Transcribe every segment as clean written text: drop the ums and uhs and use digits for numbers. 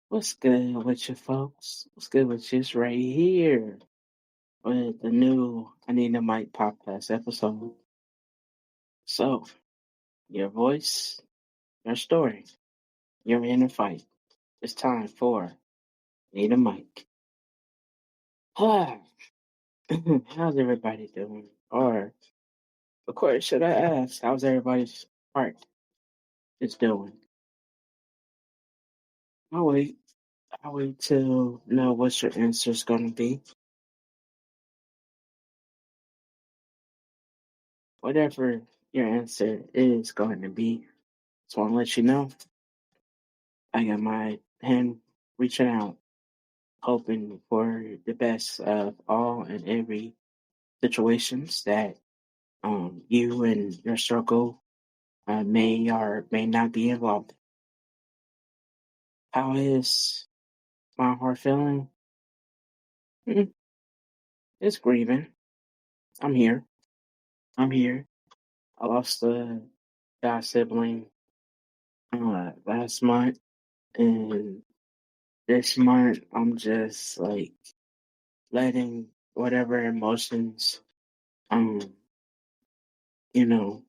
What's good with you folks? What's good with you? It's right here with the new I Need a Mic podcast episode. So, your voice, your story, your inner fight. It's time for Need a Mic. Ah, how's everybody doing? Or, of course, should I ask, how's everybody's heart is doing? I'll wait. I'll wait till know what your answer's going to be. Whatever your answer is going to be, just want to let you know I got my hand reaching out, hoping for the best of all and every situations that you and your circle may or may not be involved in. How is my heart feeling? Mm, It's grieving. I'm here. I'm here. I lost a god sibling last month, and this month I'm just like letting whatever emotions um you know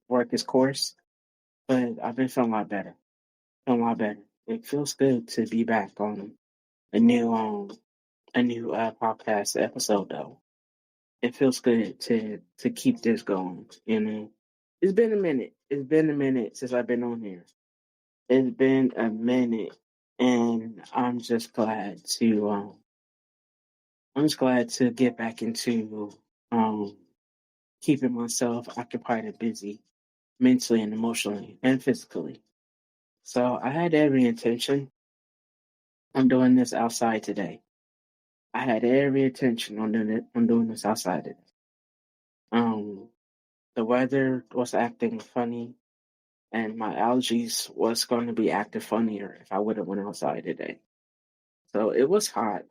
work its course. But I've been feeling a lot better. Feeling a lot better. It feels good to be back on a new podcast episode though. It feels good to keep this going. It's been a minute. It's been a minute since I've been on here. It's been a minute, and I'm just glad to get back into um keeping myself occupied and busy mentally and emotionally and physically. So I had every intention on doing this outside today. I had every intention on doing this outside today. Um, the weather was acting funny, and my allergies was going to be acting funnier if I would have went outside today. So it was hot,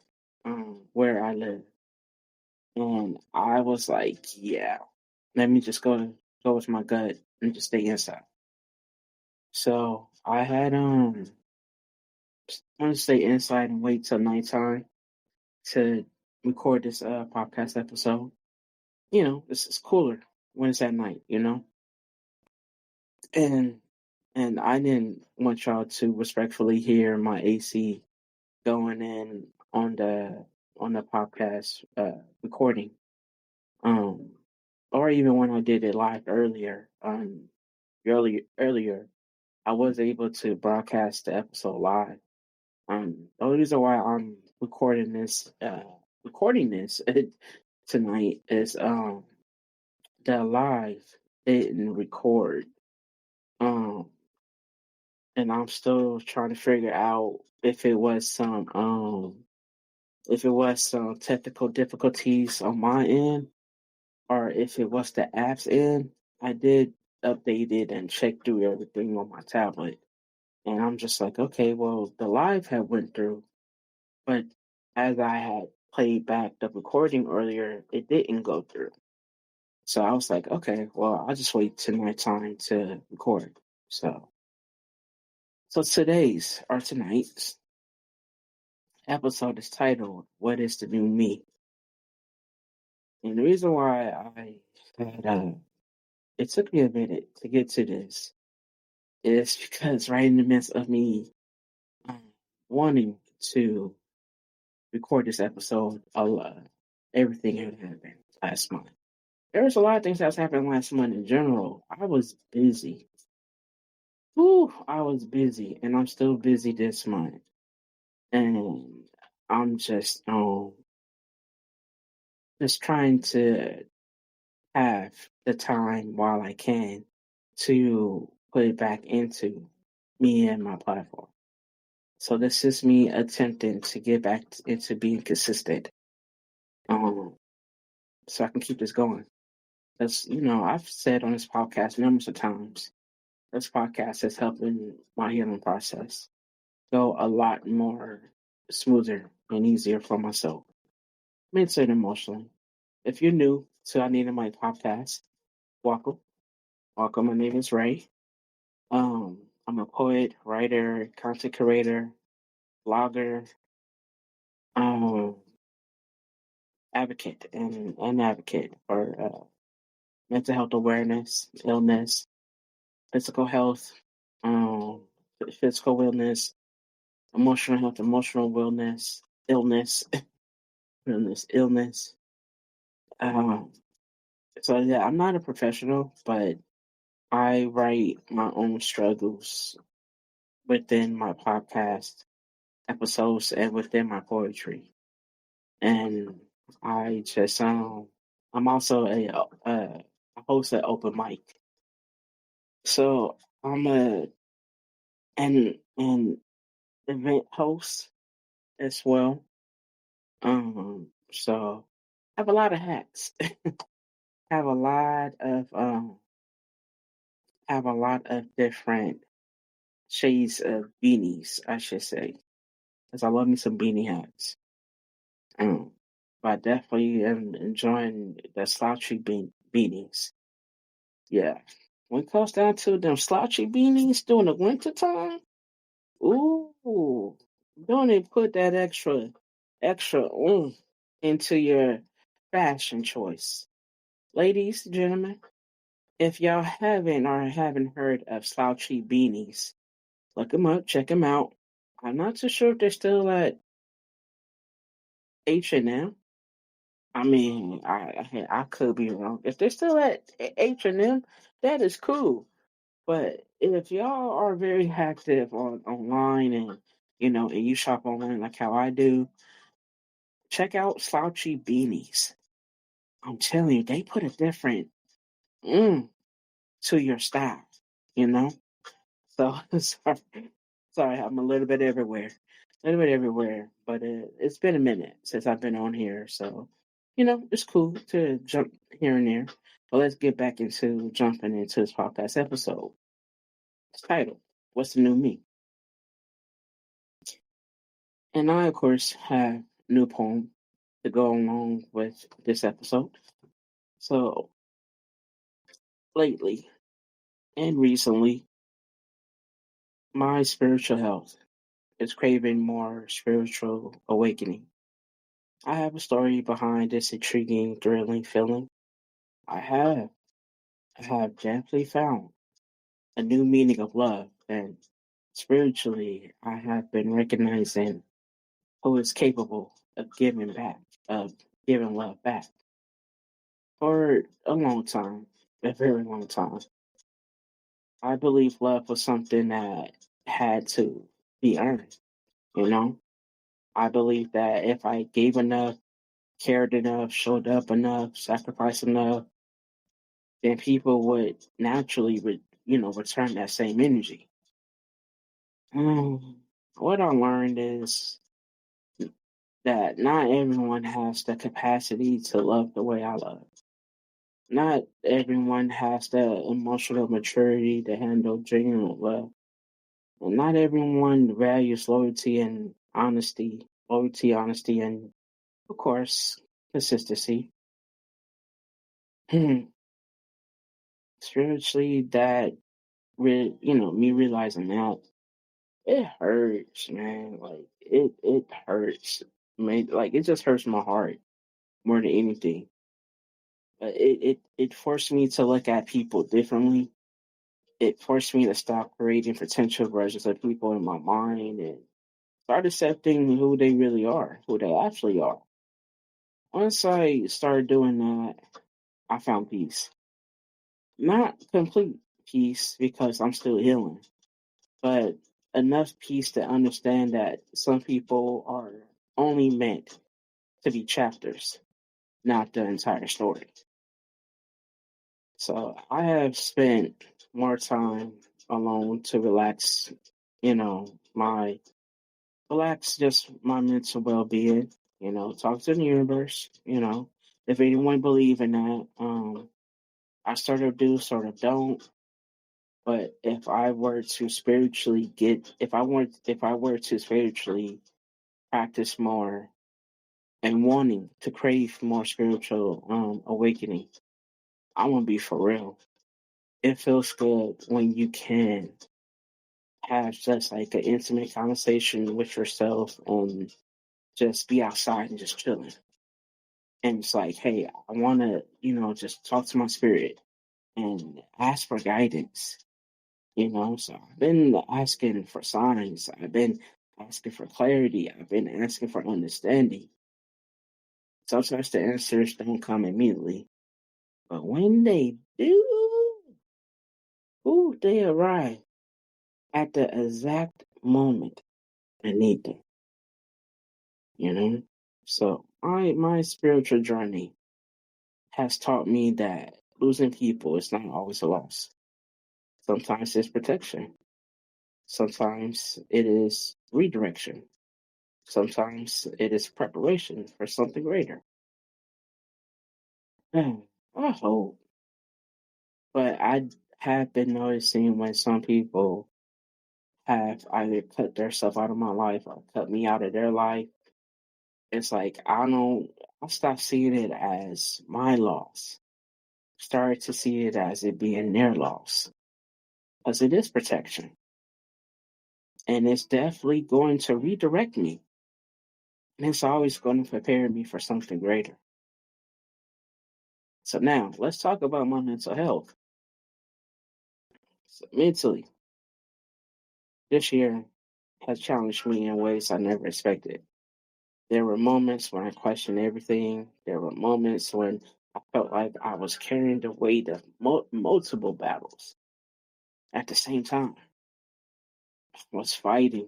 where I live, and I was like, yeah, let me just go with my gut and just stay inside. So I had want to stay inside and wait till nighttime to record this podcast episode. It's cooler when it's at night, And I didn't want y'all to respectfully hear my AC going in on the podcast recording. Um or even when I did it live earlier, I was able to broadcast the episode live. The only reason why I'm recording this tonight is the live didn't record. Um, and I'm still trying to figure out if it was some technical difficulties on my end or if it was the app's end. I did update it and check through everything on my tablet. And I'm just like, okay, well, the live had went through, but as I had played back the recording earlier, it didn't go through. So I was like, okay, well, I'll just wait till my time to record. So tonight's episode is titled "What Is the New Me?" And the reason why I had it took me a minute to get to this is because right in the midst of me wanting to record this episode, everything had happened last month. There was a lot of things that was happening last month in general. I was busy. Whew, I was busy, and I'm still busy this month. And I'm just trying to have the time while I can to put it back into me and my platform. So this is me attempting to get back into being consistent, um, so I can keep this going. Because I've said on this podcast numerous of times, this podcast is helping my healing process go a lot more smoother and easier for myself, mentally and emotionally. If you're new to I Need a Mic podcast, welcome. Welcome. My name is Ray. I'm a poet, writer, content creator, blogger, um, advocate, and advocate for mental health awareness, illness, physical health, um, physical wellness, emotional health, emotional wellness, illness, illness. Um, so yeah, I'm not a professional, but I write my own struggles within my podcast episodes and within my poetry. And I just I'm also a host at open mic. So I'm an event host as well. So I have a lot of hats. have a lot of have a lot of different shades of beanies, I should say. Because I love me some beanie hats. Um, but I definitely am enjoying the slouchy beanies. Yeah. When it comes down to them slouchy beanies during the winter time, ooh, don't even put that extra into your fashion choice. Ladies, gentlemen, if y'all haven't heard of slouchy beanies, look them up, check them out. I'm not too sure if they're still at H&M. I mean, I could be wrong. If they're still at H&M, that is cool. But if y'all are very active online and and you shop online like how I do, check out Slouchy Beanies. I'm telling you, they put a different mm to your style, you know? So sorry, I'm a little bit everywhere. A little bit everywhere. But it's been a minute since I've been on here, so it's cool to jump here and there. But let's get back into jumping into this podcast episode. It's titled, What's the New Me? And I, of course, have a new poem to go along with this episode. So, lately and recently, my spiritual health is craving more spiritual awakening. I have a story behind this intriguing, thrilling feeling. I have. I have definitely found a new meaning of love, and spiritually, I have been recognizing who is capable of giving back, of giving love back. For a long time, a very long time, I believe love was something that had to be earned, you know? I believe that if I gave enough, cared enough, showed up enough, sacrificed enough, then people would naturally return that same energy. What I learned is that not everyone has the capacity to love the way I love. Not everyone has the emotional maturity to handle genuine love. And not everyone values loyalty, honesty, and of course, consistency. Spiritually, me realizing that it hurts, man. Like it hurts, man. Like it just hurts my heart more than anything. It forced me to look at people differently. It forced me to stop creating potential versions of people in my mind and start accepting who they really are, who they actually are. Once I started doing that, I found peace. Not complete peace because I'm still healing, but enough peace to understand that some people are only meant to be chapters, not the entire story. So I have spent more time alone to my relax just my mental well being, talk to the universe, if anyone believe in that. I sort of do, sort of don't. But if I were to spiritually practice more and wanting to crave more spiritual awakening, I want to be for real. It feels good when you can have just like an intimate conversation with yourself and just be outside and just chilling. And it's like, hey, I want to, just talk to my spirit and ask for guidance. So I've been asking for signs. I've been asking for clarity. I've been asking for understanding. Sometimes the answers don't come immediately, but when they do, ooh, they arrive at the exact moment I need them. You know. So my spiritual journey has taught me that losing people is not always a loss. Sometimes it's protection. Sometimes it is redirection. Sometimes it is preparation for something greater. Man, I hope. But I have been noticing when some people have either cut themselves out of my life or cut me out of their life, it's like I stopped seeing it as my loss. Started to see it as it being their loss. Because it is protection. And it's definitely going to redirect me. And it's always going to prepare me for something greater. So now let's talk about my mental health. So mentally, this year has challenged me in ways I never expected. There were moments when I questioned everything. There were moments when I felt like I was carrying the weight of multiple battles at the same time. I was fighting.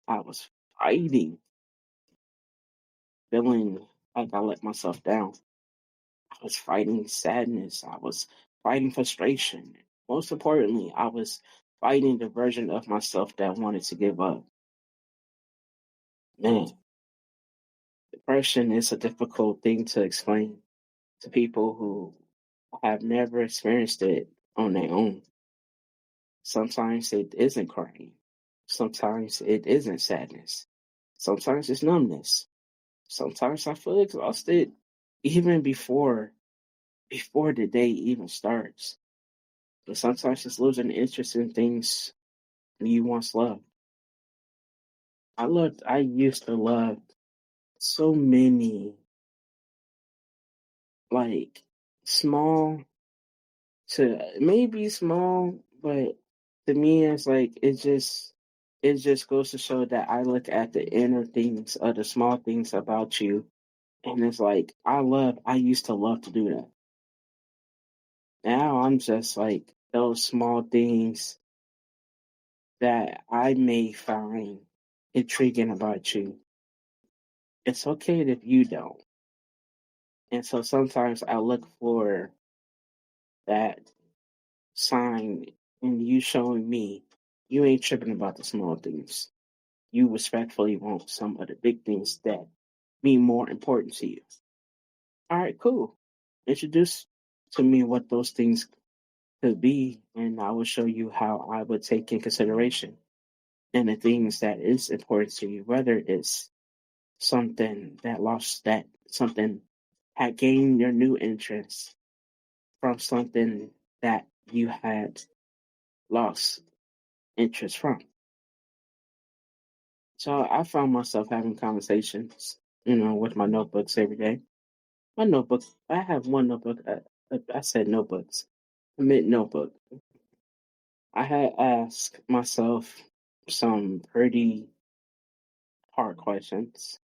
I was fighting, feeling like I let myself down. I was fighting sadness. I was fighting frustration. Most importantly, I was fighting the version of myself that wanted to give up. Man, depression is a difficult thing to explain to people who have never experienced it on their own. Sometimes it isn't crying. Sometimes it isn't sadness. Sometimes it's numbness. Sometimes I feel exhausted even before the day even starts. But sometimes it's losing interest in things you once loved. I used to love so many, like, small to maybe small, but to me, it's like it just goes to show that I look at the inner things of the small things about you, and it's like I used to love to do that. Now I'm just like those small things that I may find intriguing about you. It's okay if you don't. And so sometimes I look for that sign in you showing me you ain't tripping about the small things. You respectfully want some of the big things that mean more important to you. All right, cool. Introduce to me what those things could be, and I will show you how I would take in consideration and the things that is important to you, whether it's something had gained your new interest from something that you had lost interest from. So I found myself having conversations, with my notebooks every day. My notebook, I have one notebook. I said notebooks. I meant notebook. I had asked myself some pretty hard questions.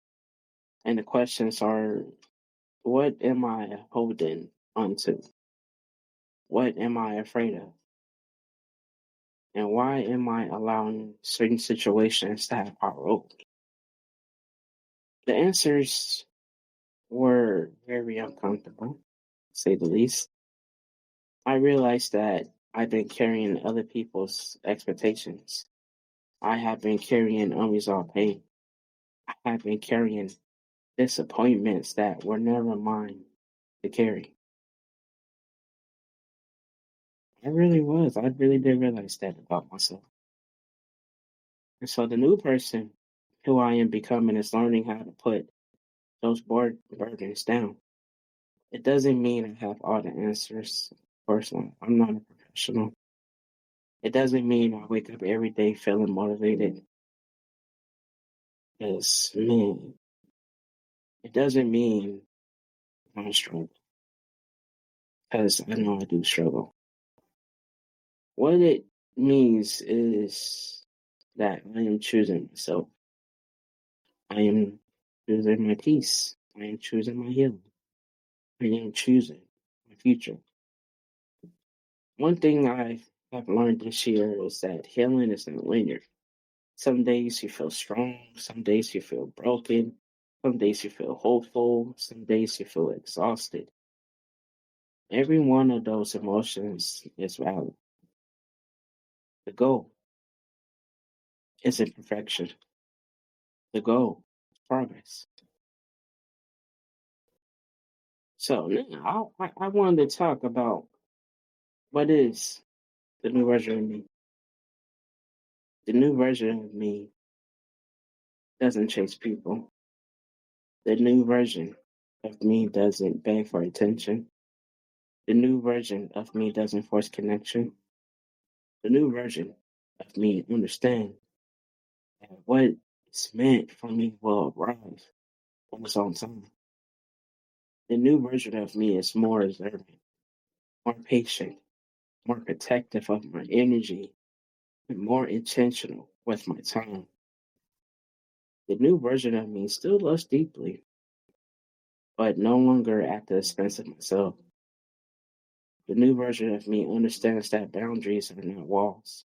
And the questions are, what am I holding onto? What am I afraid of? And why am I allowing certain situations to have power over me? The answers were very uncomfortable, to say the least. I realized that I've been carrying other people's expectations. I have been carrying unresolved pain. I have been carrying disappointments that were never mine to carry. I really was. I really did realize that about myself. And so the new person who I am becoming is learning how to put those burdens down. It doesn't mean I have all the answers. Of course not. I'm not a professional. It doesn't mean I wake up every day feeling motivated. Because, man, it doesn't mean I'm struggling. Because I know I do struggle. What it means is that I am choosing myself. I am choosing my peace. I am choosing my healing. I am choosing my future. One thing I have learned this year is that healing is not linear. Some days you feel strong, some days you feel broken, some days you feel hopeful, some days you feel exhausted. Every one of those emotions is valid. The goal isn't perfection, the goal is progress. So now I wanted to talk about what is the new version of me. The new version of me doesn't chase people. The new version of me doesn't beg for attention. The new version of me doesn't force connection. The new version of me understand that what is meant for me will arrive on its own time. The new version of me is more observant, more patient, more protective of my energy, and more intentional with my time. The new version of me still loves deeply, but no longer at the expense of myself. The new version of me understands that boundaries are not walls.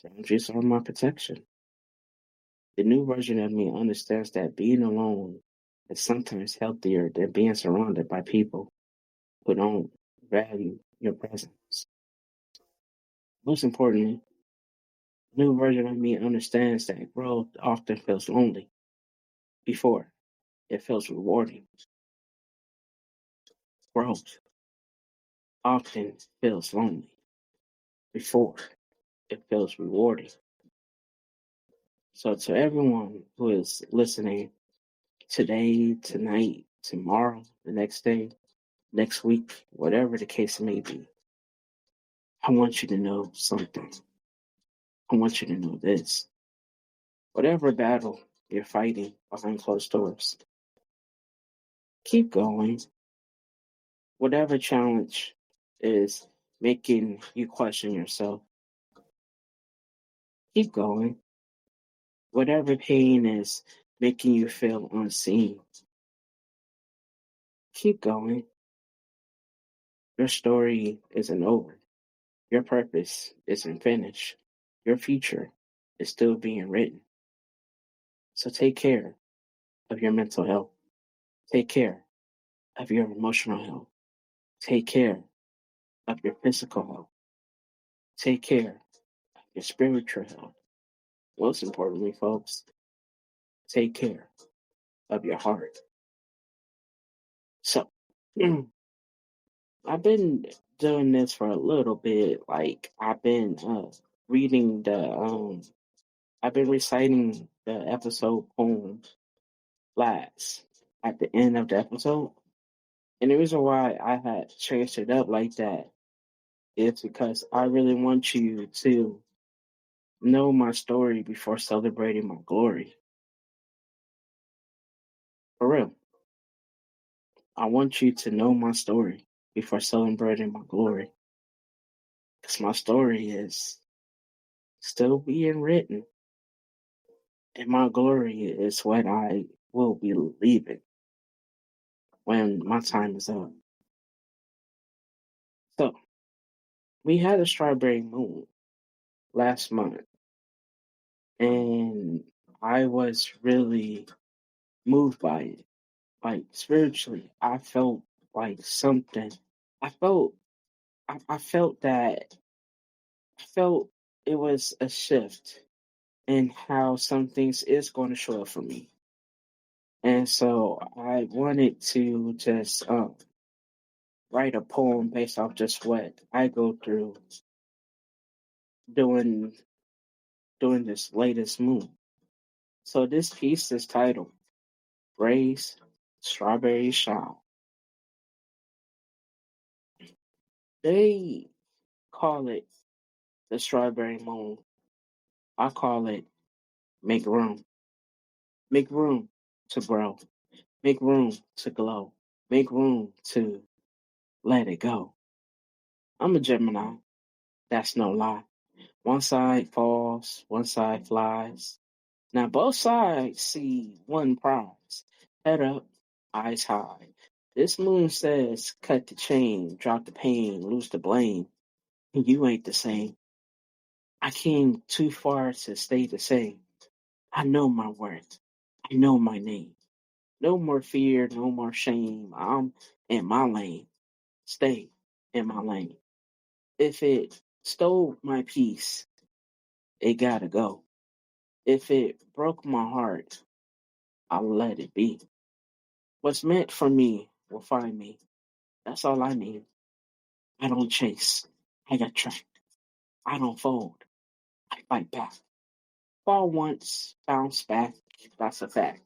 Boundaries are my protection. The new version of me understands that being alone is sometimes healthier than being surrounded by people who don't value your presence. Most importantly, the new version of me understands that growth often feels lonely before it feels rewarding. Growth often feels lonely before it feels rewarding. So, to everyone who is listening today, tonight, tomorrow, the next day, next week, whatever the case may be, I want you to know something. I want you to know this. Whatever battle you're fighting behind closed doors, keep going. Whatever challenge is making you question yourself, keep going. Whatever pain is making you feel unseen, keep going. Your story isn't over. Your purpose isn't finished. Your future is still being written. So take care of your mental health. Take care of your emotional health. Take care of your physical health. Take care of your spiritual health. Most importantly, folks, take care of your heart. So, I've been doing this for a little bit. Like, I've been reading I've been reciting the episode poem last at the end of the episode. And the reason why I had changed it up like that is because I really want you to know my story before celebrating my glory. For real. I want you to know my story before celebrating my glory. Because my story is still being written. And my glory is what I will be leaving when my time is up. So, we had a strawberry moon last month. And I was really moved by it. Like, spiritually, I felt like something. I felt, I felt that, I felt it was a shift in how some things is going to show up for me. And so I wanted to just write a poem based off just what I go through doing this latest moon. So this piece is titled Ray's Strawberry Shine. They call it the strawberry moon. I call it make room. Make room to grow. Make room to glow. Make room to let it go. I'm a Gemini. That's no lie. One side falls, one side flies. Now both sides see one prize. Head up, eyes high. This moon says cut the chain, drop the pain, lose the blame. You ain't the same. I came too far to stay the same. I know my worth. I know my name. No more fear, no more shame. I'm in my lane. Stay in my lane. If it stole my peace, it gotta go. If it broke my heart, I'll let it be. What's meant for me will find me. That's all I need. I don't chase. I got tracked. I don't fold. I fight back. Fall once, bounce back. That's a fact.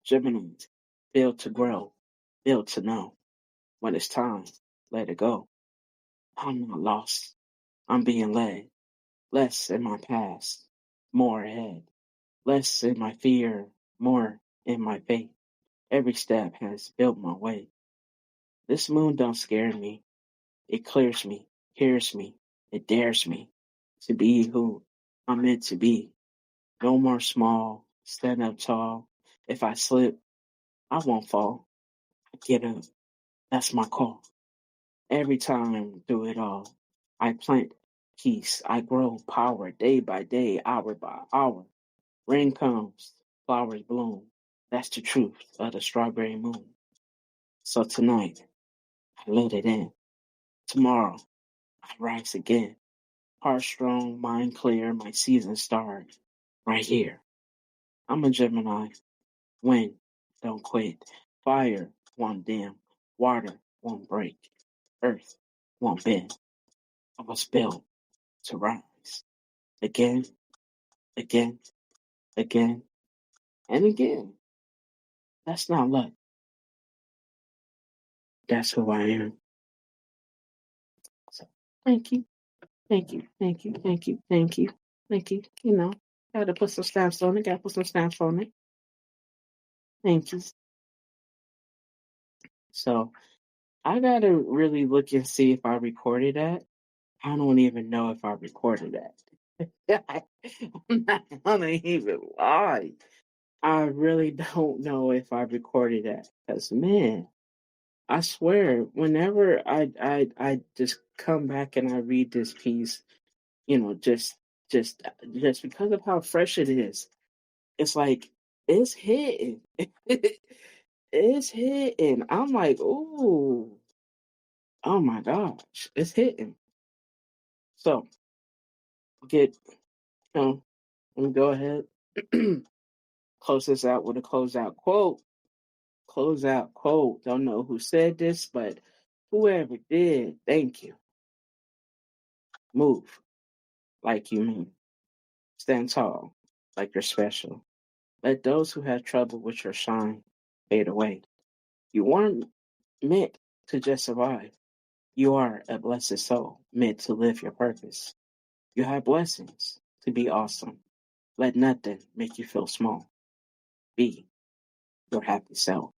Gemini's built to grow, built to know. When it's time, let it go. I'm not lost. I'm being led. Less in my past, more ahead. Less in my fear, more in my faith. Every step has built my way. This moon don't scare me. It clears me, hears me, it dares me to be who I'm meant to be. No more small, stand up tall. If I slip, I won't fall. I get up. That's my call. Every time through it all, I plant peace. I grow power day by day, hour by hour. Rain comes, flowers bloom. That's the truth of the strawberry moon. So tonight, I let it in. Tomorrow, I rise again. Heart strong, mind clear, my season start right here. I'm a Gemini. Wind, don't quit. Fire, won't dim. Water, won't break. Earth, won't bend. I was built to rise. Again, again, again, and again. That's not luck. That's who I am. So thank you, thank you, thank you, thank you, thank you, thank you. You know, gotta put some stamps on it, gotta put some stamps on it. Thank you. So I gotta really look and see if I recorded that. I don't even know if I recorded that. I'm not gonna even lie. I really don't know if I recorded that. Because man, I swear, whenever I just come back and I read this piece, you know, just just because of how fresh it is, it's like it's hitting. It's hitting. I'm like, ooh, oh my gosh, it's hitting. So get let me go ahead. Close this out with a closeout quote. Closeout quote. Don't know who said this, but whoever did, thank you. Move like you mean. Stand tall like you're special. Let those who have trouble with your shine fade away. You weren't meant to just survive. You are a blessed soul meant to live your purpose. You have blessings to be awesome. Let nothing make you feel small. Be your happy self.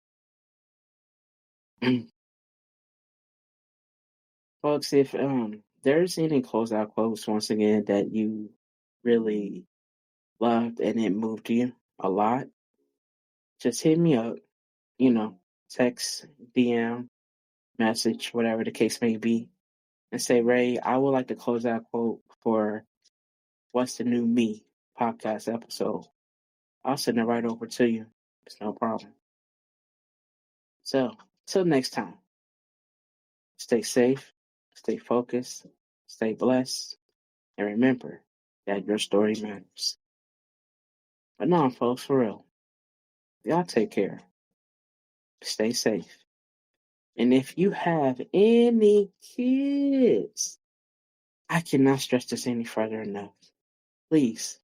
Folks, if there's any closeout quotes once again that you really loved and it moved you a lot, just hit me up, you know, text, DM, message, whatever the case may be, and say, Ray, I would like to close out quote for What's the New Me podcast episode. I'll send it right over to you. It's no problem. So, till next time, stay safe, stay focused, stay blessed, and remember that your story matters. But no, folks, for real, y'all take care. Stay safe. And if you have any kids, I cannot stress this any further enough. Please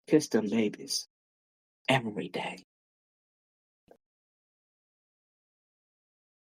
kiss them babies every day.